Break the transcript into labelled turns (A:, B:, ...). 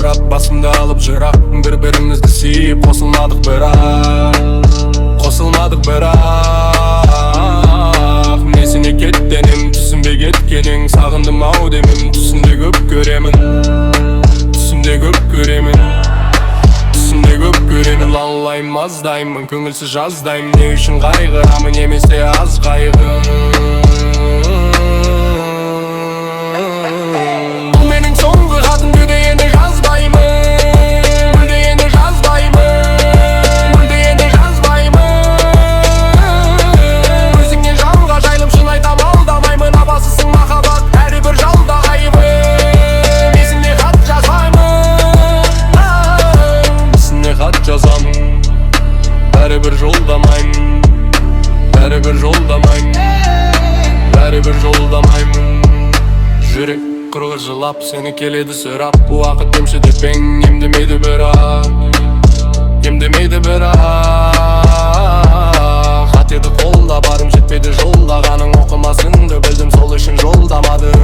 A: сұрап, басымды алып жырақ, бір-бірімізді сүйіп қосылмадық бірақ несіне кеттенім, түсінбей кеткенің, сағындым ау демім, түсімде көп көремін лалайым, маздаймын, көңілсіз жаздаймын, не үшін қайғырамын, немесе аз қайғы. Бұл менің соңғы хатым, гүлде енді жазбаймын, өзіңнен жанға жайылып шын айтам алдамаймын, абасысың махаббат, әрбір жалда ғайыбы. Есіне хат жазамын, бәрібір жолдамаймын. Жүрек құрғыр жылап, сені келеді сұрап, уақыт демші депең, емдемейді бірақ қатеді қолда барым, жетпейді жолдағаның, оқымасыңды білдім, сол үшін жолдамадым.